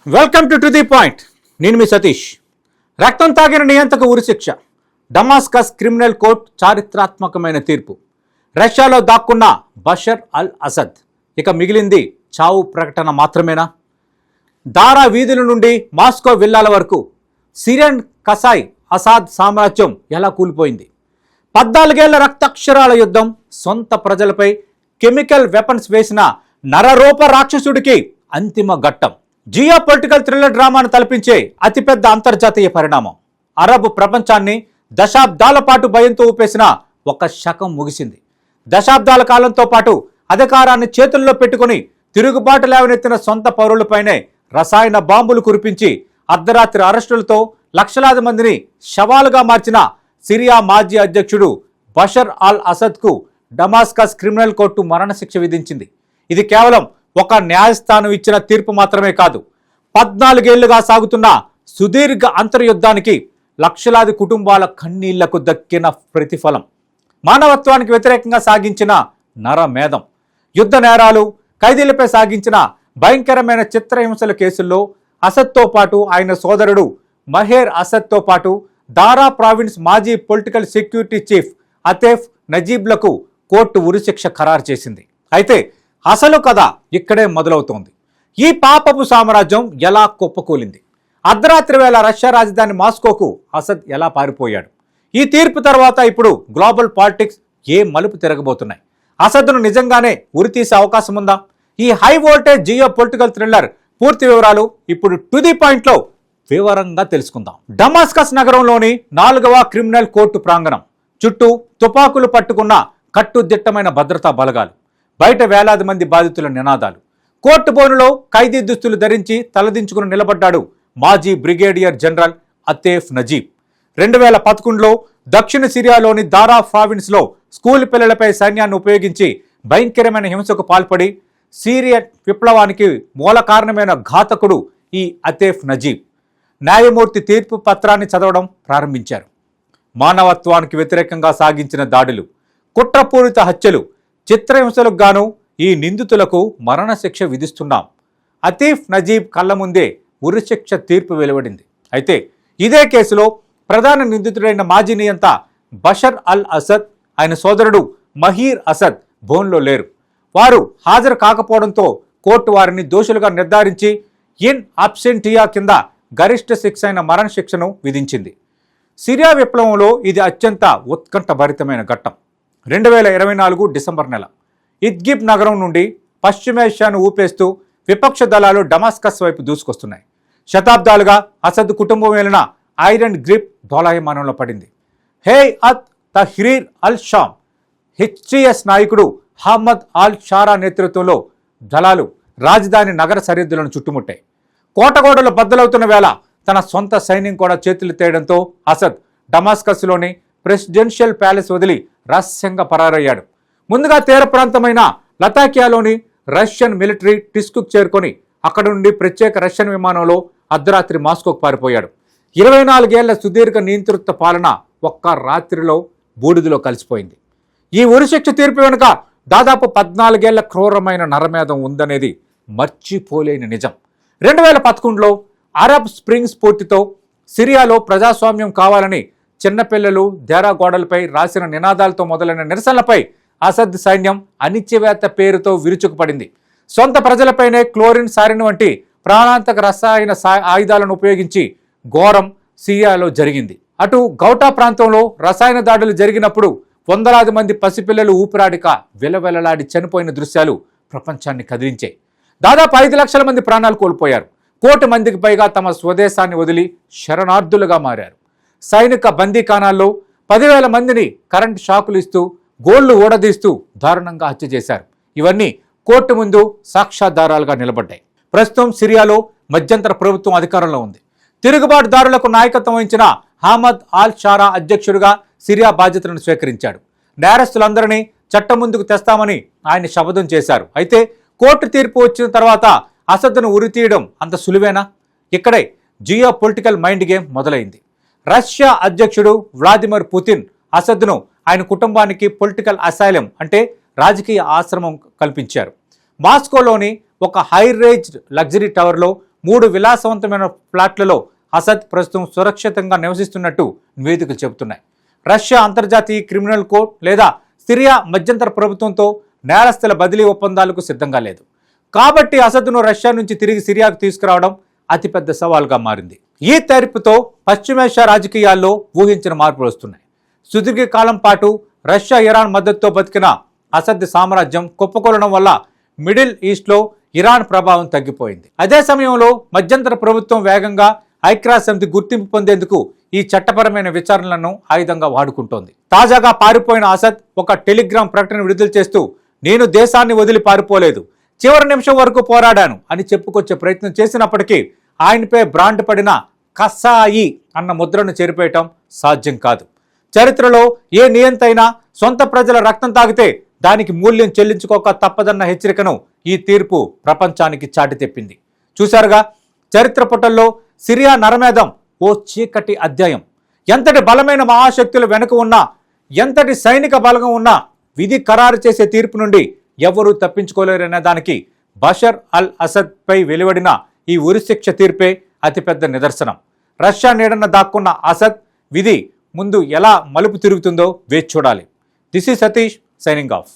Welcome to the point. నేను మీ సతీష్. రక్తం తాగిన నియంతకు ఉరిశిక్ష. డమాస్కస్ క్రిమినల్ కోర్టు చారిత్రాత్మకమైన తీర్పు. రష్యాలో దాక్కున్న బషర్ అల్ అసద్ ఇక మిగిలింది చావు ప్రకటన మాత్రమేనా? దారా వీధుల నుండి మాస్కో విల్లాల వరకు సిరియన్ కసాయ్ అసాద్ సామ్రాజ్యం ఎలా కూలిపోయింది? 14 ఏళ్ల రక్తాక్షరాల యుద్ధం, సొంత ప్రజలపై కెమికల్ వెపన్స్ వేసిన నరరూప రాక్షసుడికి అంతిమ ఘట్టం. జియో పొలిటికల్ థ్రిల్లర్ డ్రామాను తలపించే అతిపెద్ద అంతర్జాతీయ పరిణామం. అరబ్ ప్రపంచాన్ని దశాబ్దాల పాటు భయంతో ఊపేసిన ఒక శకం ముగిసింది. దశాబ్దాల కాలంతో పాటు అధికారాన్ని చేతుల్లో పెట్టుకుని తిరుగుబాటు లేవనెత్తిన సొంత పౌరులపైనే రసాయన బాంబులు కురిపించి అర్ధరాత్రి అరెస్టులతో లక్షలాది మందిని శవాలుగా మార్చిన సిరియా మాజీ అధ్యక్షుడు బషర్ అల్ అసద్కు డమాస్కస్ క్రిమినల్ కోర్టు మరణశిక్ష విధించింది. ఇది కేవలం ఒక న్యాయస్థానం ఇచ్చిన తీర్పు మాత్రమే కాదు, 14 ఏళ్లుగా సాగుతున్న సుదీర్ఘ అంతర్యుద్ధానికి, లక్షలాది కుటుంబాల కన్నీళ్లకు దక్కిన ప్రతిఫలం. మానవత్వానికి వ్యతిరేకంగా సాగించిన నరమేధం. యుద్ధ నేరాలు, ఖైదీలపై సాగించిన భయంకరమైన చిత్రహింసల కేసుల్లో అసద్తో పాటు ఆయన సోదరుడు మహేర్ అసద్తో పాటు దారా ప్రావిన్స్ మాజీ పొలిటికల్ సెక్యూరిటీ చీఫ్ అతేఫ్ నజీబ్లకు కోర్టు ఉరిశిక్ష ఖరారు చేసింది. అయితే అసలు కథ ఇక్కడే మొదలవుతోంది. ఈ పాపపు సామ్రాజ్యం ఎలా కుప్పకూలింది? అర్ధరాత్రి వేళ రష్యా రాజధాని మాస్కోకు అసద్ ఎలా పారిపోయాడు? ఈ తీర్పు తర్వాత ఇప్పుడు గ్లోబల్ పాలిటిక్స్ ఏ మలుపు తిరగబోతున్నాయి? అసద్ను నిజంగానే ఉరితీసే అవకాశం ఉందా? ఈ high voltage geo political thriller పూర్తి వివరాలు ఇప్పుడు టు ది పాయింట్ లో వివరంగా తెలుసుకుందాం. డమాస్కస్ నగరంలోని 4వ క్రిమినల్ కోర్టు ప్రాంగణం చుట్టూ తుపాకులు పట్టుకున్న కట్టుదిట్టమైన భద్రతా బలగాలు, బయట వేలాది మంది బాధితుల నినాదాలు. కోర్టు బోనులో ఖైదీ దుస్తులు ధరించి తలదించుకుని నిలబడ్డాడు మాజీ బ్రిగేడియర్ జనరల్ అతేఫ్ నజీబ్. 2011లో దక్షిణ సిరియాలోని దారా ప్రావిన్స్లో స్కూల్ పిల్లలపై సైన్యాన్ని ఉపయోగించి భయంకరమైన హింసకు పాల్పడి సిరియన్ విప్లవానికి మూల కారణమైన ఘాతకుడు ఈ అతేఫ్ నజీబ్. న్యాయమూర్తి తీర్పు పత్రాన్ని చదవడం ప్రారంభించారు. మానవత్వానికి వ్యతిరేకంగా సాగించిన దాడులు, కుట్రపూరిత హత్యలు, చిత్రహింసలకు గాను ఈ నిందితులకు మరణశిక్ష విధిస్తున్నాం. అతీఫ్ నజీబ్ కళ్ళ ముందే ఉరిశిక్ష తీర్పు వెలువడింది. అయితే ఇదే కేసులో ప్రధాన నిందితుడైన మాజీ నియంత బషర్ అల్ అసద్, ఆయన సోదరుడు మహీర్ అసద్ బోన్లో లేరు. వారు హాజరు కాకపోవడంతో కోర్టు వారిని దోషులుగా నిర్ధారించి ఇన్ అబ్సెంటియా కింద గరిష్ట శిక్ష అయిన మరణశిక్షను విధించింది. సిరియా విప్లవంలో ఇది అత్యంత ఉత్కంఠభరితమైన ఘట్టం. 2024 డిసెంబర్ నెల ఇద్గిబ్ నగరం నుండి పశ్చిమేషియాను ఊపేస్తూ విపక్ష దళాలు డమాస్కస్ వైపు దూసుకొస్తున్నాయి. శతాబ్దాలుగా అసద్ కుటుంబం వెళ్లిన ఐరన్ గ్రిప్ డోలాయమానంలో పడింది. హే అత్ తహ్రీర్ అల్ షామ్ హెచ్టిఎస్ నాయకుడు అహ్మద్ అల్ షారా నేతృత్వంలో దళాలు రాజధాని నగర సరిహద్దులను చుట్టుముట్టాయి. కోటగోడలు బద్దలవుతున్న వేళ తన సొంత సైన్యం కూడా చేతులు తేయడంతో అసద్ డమాస్కస్లోని ప్రెసిడెన్షియల్ ప్యాలెస్ వదిలి రహస్యంగా పరారయ్యాడు. ముందుగా తీర ప్రాంతమైన లతాకియాలోని రష్యన్ మిలిటరీ టిస్కుకు చేరుకొని అక్కడ నుండి ప్రత్యేక రష్యన్ విమానంలో అర్ధరాత్రి మాస్కోకు పారిపోయాడు. 24 ఏళ్ల సుదీర్ఘ నియంతృత్వ పాలన ఒక్క రాత్రిలో బూడిదలో కలిసిపోయింది. ఈ ఉరిశిక్ష తీర్పు వెనుక దాదాపు 14 ఏళ్ల క్రూరమైన నరమేధం ఉందనేది మర్చిపోలేని నిజం. 2011లో అరబ్ స్ప్రింగ్ స్ఫూర్తితో సిరియాలో ప్రజాస్వామ్యం కావాలని చిన్నపిల్లలు దేరా గోడలపై రాసిన నినాదాలతో మొదలైన నిరసనలపై అసద్ సైన్యం అణిచివేత పేరుతో విరుచుకుపడింది. సొంత ప్రజలపైనే క్లోరిన్, సారిన్ వంటి ప్రాణాంతక రసాయన ఆయుధాలను ఉపయోగించి ఘోరం సిరియాలో జరిగింది. అటు గౌటా ప్రాంతంలో రసాయన దాడులు జరిగినప్పుడు వందలాది మంది పసిపిల్లలు ఊపిరాడిక విలవెలలాడి చనిపోయిన దృశ్యాలు ప్రపంచాన్ని కదిలించాయి. దాదాపు 5 లక్షల మంది ప్రాణాలు కోల్పోయారు. 1 కోటి మందికి పైగా తమ స్వదేశాన్ని వదిలి శరణార్థులుగా మారారు. సైనిక బందీఖానాల్లో 10,000 మందిని కరెంట్ షాకులు ఇస్తూ, గోళ్లు ఊడదీస్తూ దారుణంగా హత్య చేశారు. ఇవన్నీ కోర్టు ముందు సాక్ష్యాధారాలుగా నిలబడ్డాయి. ప్రస్తుతం సిరియాలో మధ్యంతర ప్రభుత్వం అధికారంలో ఉంది. తిరుగుబాటుదారులకు నాయకత్వం వహించిన అహ్మద్ అల్ షారా అధ్యక్షుడిగా సిరియా బాధ్యతలను స్వీకరించాడు. నేరస్తులందరినీ చట్టం ముందుకు తెస్తామని ఆయన శపథం చేశారు. అయితే కోర్టు తీర్పు వచ్చిన తర్వాత అసద్ను ఉరితీయడం అంత సులువేనా? ఇక్కడే జియో పొలిటికల్ మైండ్ గేమ్ మొదలైంది. రష్యా అధ్యక్షుడు వ్లాదిమిర్ పుతిన్ అసద్ను, ఆయన కుటుంబానికి పొలిటికల్ అసైలం అంటే రాజకీయ ఆశ్రమం కల్పించారు. మాస్కోలోని ఒక హై రేంజ్ లగ్జరీ టవర్లో 3 విలాసవంతమైన ఫ్లాట్లలో అసద్ ప్రస్తుతం సురక్షితంగా నివసిస్తున్నట్టు నివేదికలు చెబుతున్నాయి. రష్యా అంతర్జాతీయ క్రిమినల్ కోర్టు లేదా సిరియా మధ్యంతర ప్రభుత్వంతో నేరస్తుల బదిలీ ఒప్పందాలకు సిద్ధంగా లేదు. కాబట్టి అసద్ను రష్యా నుంచి తిరిగి సిరియాకు తీసుకురావడం అతిపెద్ద సవాల్గా మారింది. ఈ తెరపుతో పశ్చిమేషియా రాజకీయాల్లో ఊహించిన మార్పులు వస్తున్నాయి. సుదీర్ఘకాలం పాటు రష్యా ఇరాన్ మద్దతుతో బతికిన అసద్ సామ్రాజ్యం కుప్పకూలడం వల్ల మిడిల్ ఈస్ట్లో ఇరాన్ ప్రభావం తగ్గిపోయింది. అదే సమయంలో మధ్యంతర ప్రభుత్వం వేగంగా ఐక్యరాజ్య సమితి గుర్తింపు పొందేందుకు ఈ చట్టపరమైన విచారణలను ఆయుధంగా వాడుకుంటోంది. తాజాగా పారిపోయిన అసద్ ఒక టెలిగ్రామ్ ప్రకటన విడుదల చేస్తూ, నేను దేశాన్ని వదిలి పారిపోలేదు, చివరి నిమిషం వరకు పోరాడాను అని చెప్పుకొచ్చే ప్రయత్నం చేసినప్పటికీ ఆయనపై బ్రాండ్ పడిన కసాయి అన్న ముద్రను చెరిపేయటం సాధ్యం కాదు. చరిత్రలో ఏ నియంతైనా సొంత ప్రజల రక్తం తాగితే దానికి మూల్యం చెల్లించుకోక తప్పదన్న హెచ్చరికను ఈ తీర్పు ప్రపంచానికి చాటి తెప్పింది. చూశారుగా, చరిత్ర పుటల్లో సిరియా నరమేధం ఓ చీకటి అధ్యాయం. ఎంతటి బలమైన మహాశక్తులు వెనుక ఉన్నా, ఎంతటి సైనిక బలం ఉన్నా విధి ఖరారు చేసే తీర్పు నుండి ఎవరూ తప్పించుకోలేరనే దానికి బషర్ అల్ అసద్ పై వెలువడిన ఈ ఉరిశిక్ష తీర్పే అతిపెద్ద నిదర్శనం. రష్యా నీడన దాక్కున్న అసద్ విధి ముందు ఎలా మలుపు తిరుగుతుందో వేచి చూడాలి. This is Satish signing off.